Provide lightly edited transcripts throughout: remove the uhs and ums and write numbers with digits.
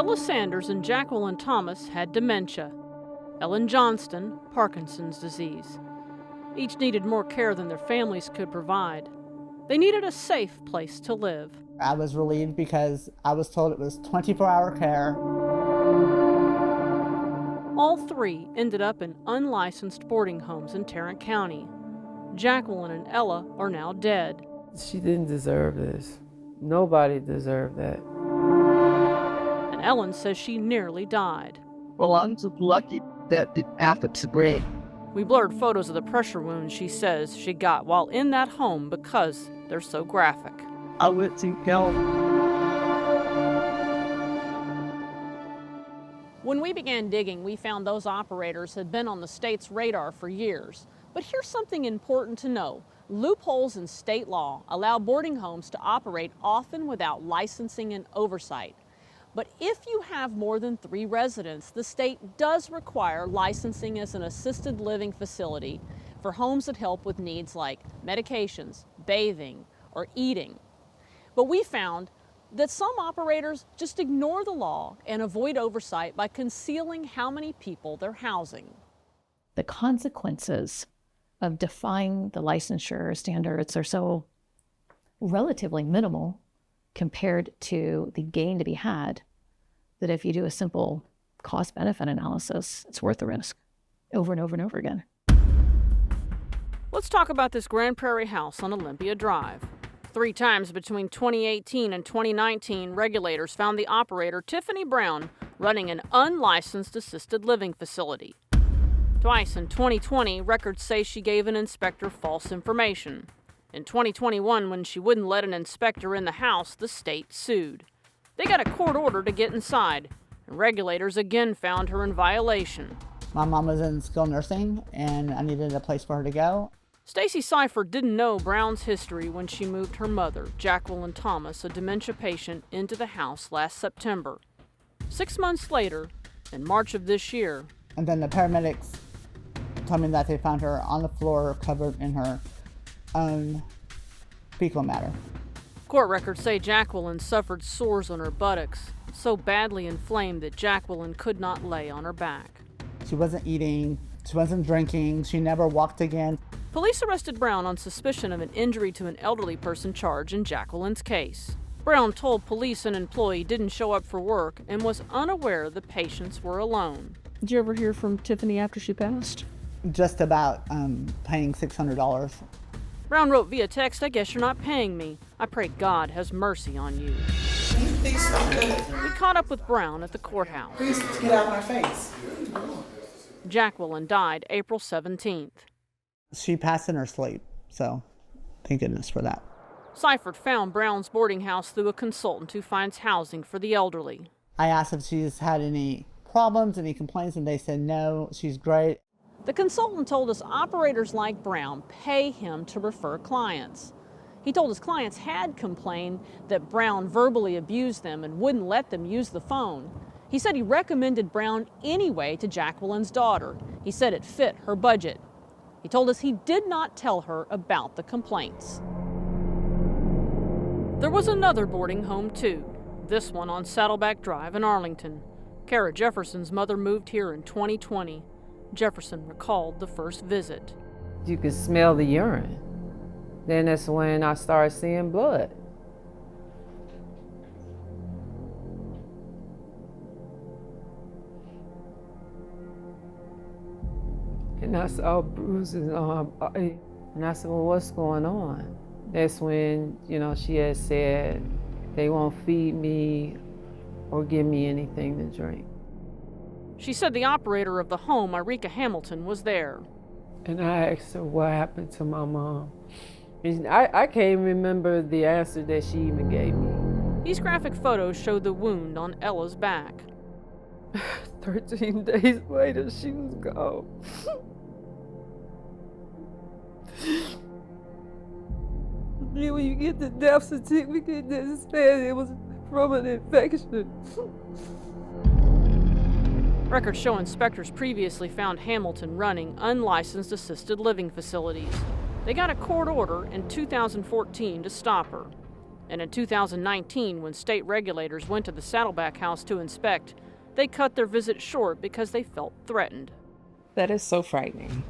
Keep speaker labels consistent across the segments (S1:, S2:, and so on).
S1: Ella Sanders and Jacqueline Thomas had dementia. Ellen Johnston, Parkinson's disease. Each needed more care than their families could provide. They needed a safe place to live.
S2: I was relieved because I was told it was 24-hour care.
S1: All three ended up in unlicensed boarding homes in Tarrant County. Jacqueline and Ella are now dead.
S3: She didn't deserve this. Nobody deserved that.
S1: And Ellen says she nearly died.
S4: Well, I'm so lucky that it happened to me.
S1: We blurred photos of the pressure wounds she says she got while in that home because they're so graphic.
S4: I went to hell.
S1: When we began digging, we found those operators had been on the state's radar for years. But here's something important to know. Loopholes in state law allow boarding homes to operate often without licensing and oversight. But if you have more than 3 residents, the state does require licensing as an assisted living facility for homes that help with needs like medications, bathing, or eating. But we found that some operators just ignore the law and avoid oversight by concealing how many people they're housing.
S5: The consequences of defying the licensure standards are so relatively minimal compared to the gain to be had that if you do a simple cost-benefit analysis, it's worth the risk over and over and over again.
S1: Let's talk about this Grand Prairie house on Olympia Drive. 3 times between 2018 and 2019, regulators found the operator, Tiffany Brown, running an unlicensed assisted living facility. Twice in 2020, records say she gave an inspector false information. In 2021, when she wouldn't let an inspector in the house, the state sued. They got a court order to get inside, and regulators again found her in violation.
S2: My mom was in skilled nursing, and I needed a place for her to go.
S1: Stacy Seifert didn't know Brown's history when she moved her mother, Jacqueline Thomas, a dementia patient, into the house last September. 6 months later, in March of this year,
S2: And then the paramedics told me that they found her on the floor covered in her own fecal matter.
S1: court records say Jacqueline suffered sores on her buttocks, so badly inflamed that Jacqueline could not lay on her back.
S2: She wasn't eating, she wasn't drinking, she never walked again.
S1: Police arrested Brown on suspicion of an injury to an elderly person charge in Jacqueline's case. Brown told police an employee didn't show up for work and was unaware the patients were alone.
S6: Did you ever hear from Tiffany after she passed?
S2: Just about paying $600.
S1: Brown wrote via text, "I guess you're not paying me. I pray God has mercy on you."
S7: Please stop it.
S1: We caught up with Brown at the courthouse.
S7: Please get out of my face.
S1: Jacqueline died April 17th.
S2: She passed in her sleep, so thank goodness for that.
S1: Seifert found Brown's boarding house through a consultant who finds housing for the elderly.
S2: I asked if she's had any problems, any complaints, and they said no, she's great.
S1: The consultant told us operators like Brown pay him to refer clients. He told his clients had complained that Brown verbally abused them and wouldn't let them use the phone. He said he recommended Brown anyway to Jacqueline's daughter. He said it fit her budget. He told us he did not tell her about the complaints. There was another boarding home too, this one on Saddleback Drive in Arlington. Kara Jefferson's mother moved here in 2020. Jefferson recalled the first visit.
S3: You could smell the urine. Then that's when I started seeing blood. And I saw bruises on her body. And I said, well, what's going on? That's when, she had said they won't feed me or give me anything to drink.
S1: She said the operator of the home, Irika Hamilton, was there.
S3: And I asked her what happened to my mom. And I can't remember the answer that she even gave me.
S1: These graphic photos show the wound on Ella's back.
S3: 13 days later, she was gone. Then when you get the death certificate, that said it was from an infection.
S1: Records show inspectors previously found Hamilton running unlicensed assisted living facilities. They got a court order in 2014 to stop her. And in 2019, when state regulators went to the Saddleback house to inspect, they cut their visit short because they felt threatened.
S8: That is so frightening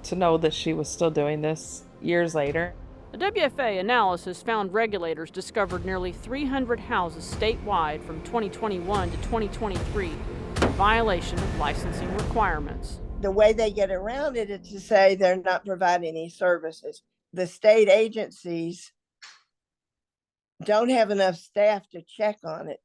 S8: to know that she was still doing this years later.
S1: A Wfaa analysis found regulators discovered nearly 300 houses statewide from 2021 to 2023 in violation of licensing requirements.
S9: The way they get around it is to say they're not providing any services. The state agencies don't have enough staff to check on it,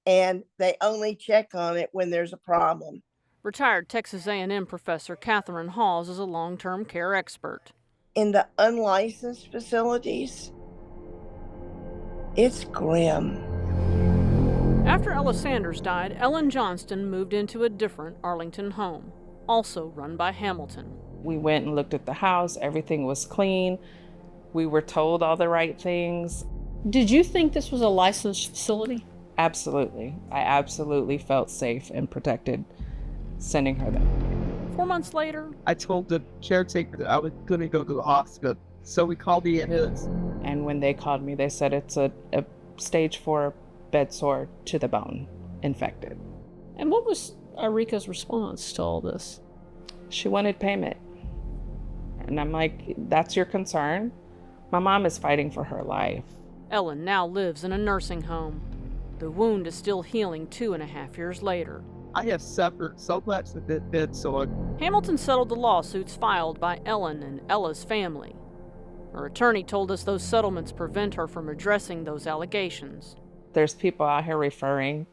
S9: and they only check on it when there's a problem.
S1: Retired Texas A&M professor Catherine Halls is a long-term care expert.
S9: In the unlicensed facilities, it's grim.
S1: After Ella Sanders died, Ellen Johnston moved into a different Arlington home, also run by Hamilton.
S8: We went and looked at the house. Everything was clean. We were told all the right things.
S6: Did you think this was a licensed facility?
S8: Absolutely. I absolutely felt safe and protected sending her there.
S1: 4 months later,
S4: I told the caretaker that I was going to go to the hospital. So we called the ambulance.
S8: And when they called me, they said it's a stage 4 bed sore to the bone, infected.
S6: And what was Arika's response to all this?
S8: She wanted payment. And I'm like, that's your concern? My mom is fighting for her life.
S1: Ellen now lives in a nursing home. The wound is still healing 2.5 years later.
S4: I have suffered so much with this bed sore.
S1: Hamilton settled the lawsuits filed by Ellen and Ella's family. Her attorney told us those settlements prevent her from addressing those allegations.
S8: There's people out here referring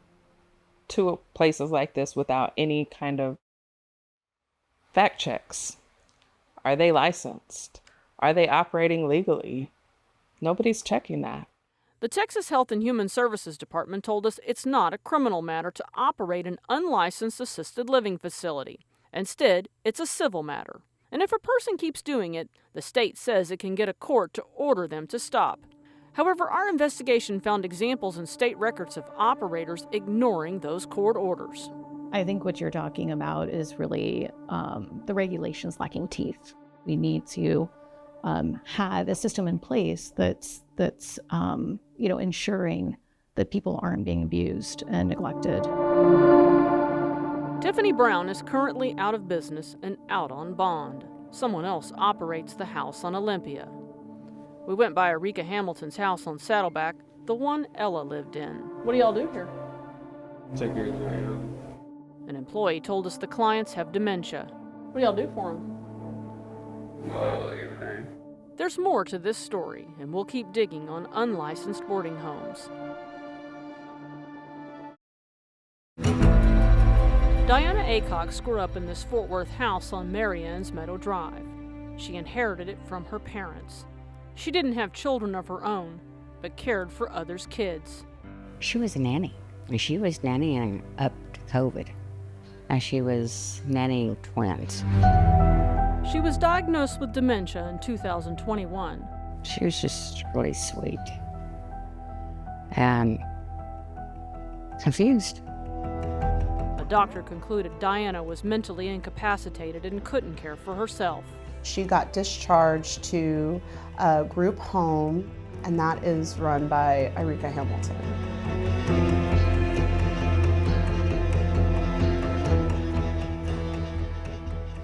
S8: to places like this without any kind of fact checks. Are they licensed? Are they operating legally? Nobody's checking that.
S1: The Texas Health and Human Services Department told us it's not a criminal matter to operate an unlicensed assisted living facility. Instead, it's a civil matter. And if a person keeps doing it, the state says it can get a court to order them to stop. However, our investigation found examples in state records of operators ignoring those court orders.
S5: I think what you're talking about is really the regulations lacking teeth. We need to have a system in place that's ensuring that people aren't being abused and neglected.
S1: Tiffany Brown is currently out of business and out on bond. Someone else operates the house on Olympia. We went by Arika Hamilton's house on Saddleback, the one Ella lived in.
S6: What do y'all do here?
S10: Take care of the
S1: An employee told us the clients have dementia.
S6: What do y'all do for them?
S10: everything.
S1: There's more to this story, and we'll keep digging on unlicensed boarding homes. Diana Acox grew up in this Fort Worth house on Mariann's Meadow Drive. She inherited it from her parents. She didn't have children of her own, but cared for others' kids.
S11: She was a nanny. She was nannying up to COVID. And she was nannying twins.
S1: She was diagnosed with dementia in 2021.
S11: She was just really sweet and confused.
S1: A doctor concluded Diana was mentally incapacitated and couldn't care for herself.
S12: She got discharged to a group home, and that is run by Arika Hamilton.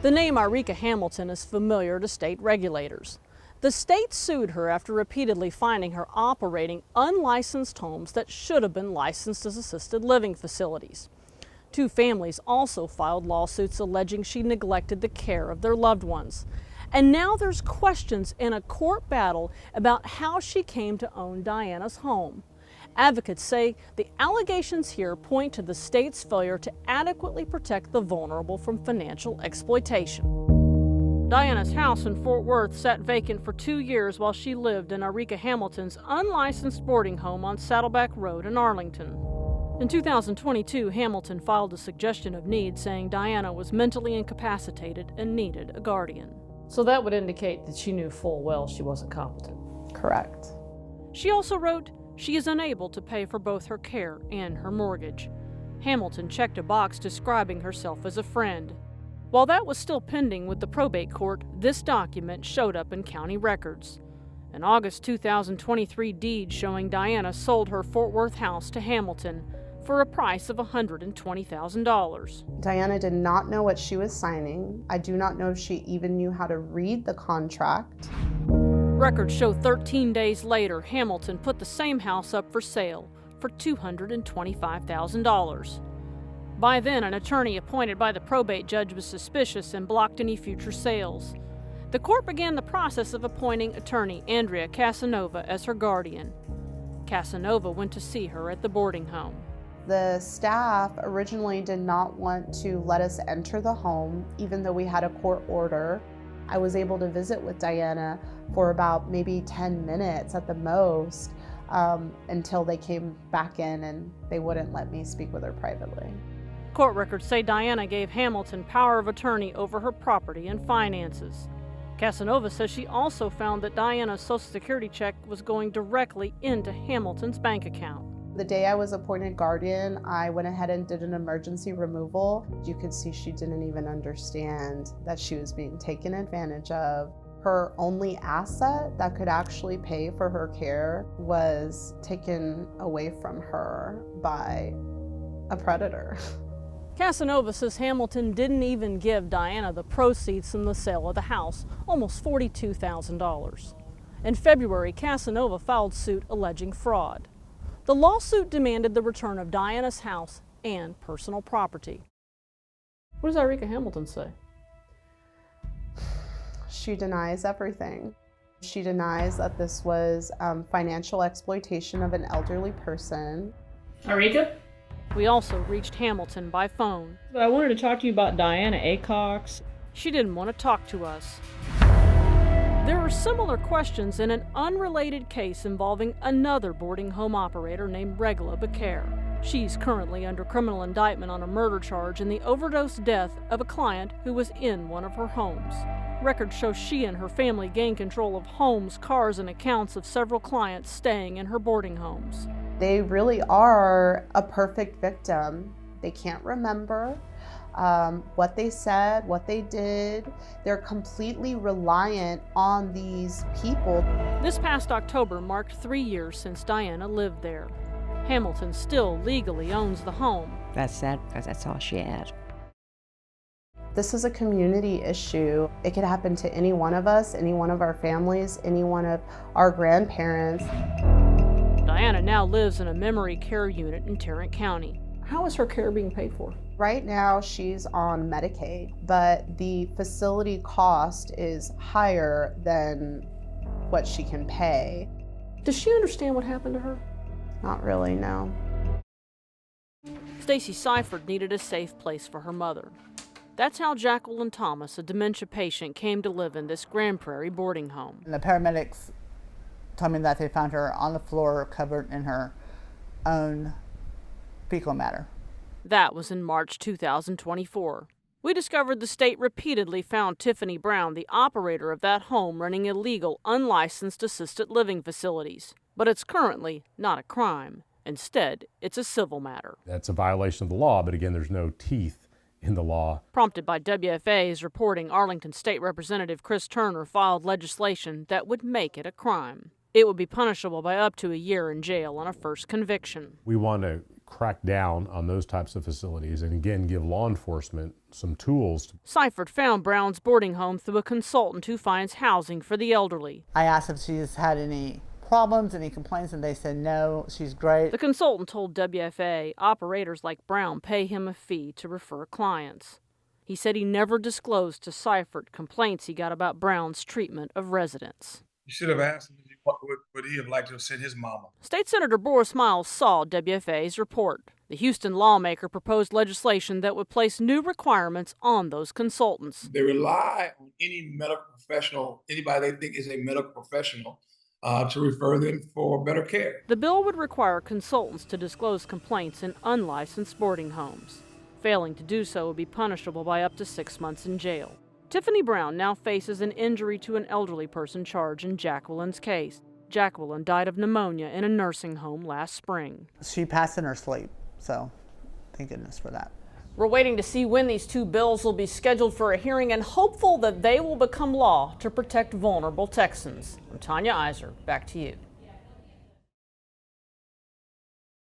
S1: The name Arika Hamilton is familiar to state regulators. The state sued her after repeatedly finding her operating unlicensed homes that should have been licensed as assisted living facilities. Two families also filed lawsuits alleging she neglected the care of their loved ones. And now there's questions in a court battle about how she came to own Diana's home. Advocates say the allegations here point to the state's failure to adequately protect the vulnerable from financial exploitation. Diana's house in Fort Worth sat vacant for 2 years while she lived in Arika Hamilton's unlicensed boarding home on Saddleback Road in Arlington. In 2022, Hamilton filed a suggestion of need, saying Diana was mentally incapacitated and needed a guardian.
S6: So that would indicate that she knew full well she wasn't competent.
S12: Correct.
S1: She also wrote, she is unable to pay for both her care and her mortgage. Hamilton checked a box describing herself as a friend. While that was still pending with the probate court, this document showed up in county records. An August 2023 deed showing Diana sold her Fort Worth house to Hamilton for a price of $120,000.
S12: Diana did not know what she was signing. I do not know if she even knew how to read the contract.
S1: Records show 13 days later, Hamilton put the same house up for sale for $225,000. By then, an attorney appointed by the probate judge was suspicious and blocked any future sales. The court began the process of appointing attorney Andrea Casanova as her guardian. Casanova went to see her at the boarding home.
S12: The staff originally did not want to let us enter the home, even though we had a court order. I was able to visit with Diana for about maybe 10 minutes at the most, until they came back in and they wouldn't let me speak with her privately.
S1: Court records say Diana gave Hamilton power of attorney over her property and finances. Casanova says she also found that Diana's Social Security check was going directly into Hamilton's bank account.
S12: The day I was appointed guardian, I went ahead and did an emergency removal. You could see she didn't even understand that she was being taken advantage of. Her only asset that could actually pay for her care was taken away from her by a predator.
S1: Casanova says Hamilton didn't even give Diana the proceeds from the sale of the house, almost $42,000. In February, Casanova filed suit alleging fraud. The lawsuit demanded the return of Diana's house and personal property. What does Eiserer Hamilton say?
S12: She denies everything. She denies that this was financial exploitation of an elderly person.
S1: Eiserer? We also reached Hamilton by phone. But I wanted to talk to you about Diana Acox. She didn't want to talk to us. There are similar questions in an unrelated case involving another boarding home operator named Regla Becaire. She's currently under criminal indictment on a murder charge in the overdose death of a client who was in one of her homes. Records show she and her family gained control of homes, cars, and accounts of several clients staying in her boarding homes.
S12: They really are a perfect victim. They can't remember what they said, what they did. They're completely reliant on these people.
S1: This past October marked 3 years since Diana lived there. Hamilton still legally owns the home.
S11: That's sad because that's all she had.
S12: This is a community issue. It could happen to any one of us, any one of our families, any one of our grandparents.
S1: Diana now lives in a memory care unit in Tarrant County. How is her care being paid for?
S12: Right now she's on Medicaid, but the facility cost is higher than what she can pay.
S1: Does she understand what happened to her?
S12: Not really, no.
S1: Stacy Seifert needed a safe place for her mother. That's how Jacqueline Thomas, a dementia patient, came to live in this Grand Prairie boarding home.
S2: And the paramedics told me that they found her on the floor covered in her own fecal matter.
S1: That was in March 2024. We discovered the state repeatedly found Tiffany Brown, the operator of that home, running illegal, unlicensed assisted living facilities. But it's currently not a crime. Instead, it's a civil matter.
S13: That's a violation of the law, but again, there's no teeth in the law.
S1: Prompted by WFA's reporting, Arlington State Representative Chris Turner filed legislation that would make it a crime. It would be punishable by up to a year in jail on a first conviction.
S13: We want to crack down on those types of facilities and again give law enforcement some tools.
S1: Seifert found Brown's boarding home through a consultant who finds housing for the elderly.
S2: I asked if she's had any problems, any complaints, and they said no, she's great.
S1: The consultant told WFA operators like Brown pay him a fee to refer clients. He said he never disclosed to Seifert complaints he got about Brown's treatment of residents.
S14: You should have asked him what would he have liked to have sent his mama.
S1: State Senator Boris Miles saw WFA's report. The Houston lawmaker proposed legislation that would place new requirements on those consultants.
S14: They rely on any medical professional, anybody they think is a medical professional, to refer them for better care.
S1: The bill would require consultants to disclose complaints in unlicensed boarding homes. Failing to do so would be punishable by up to 6 months in jail. Tiffany Brown now faces an injury to an elderly person charge in Jacqueline's case. Jacqueline died of pneumonia in a nursing home last spring.
S2: She passed in her sleep, so thank goodness for that.
S1: We're waiting to see when these two bills will be scheduled for a hearing and hopeful that they will become law to protect vulnerable Texans. I'm Tanya Eiserer. Back to you.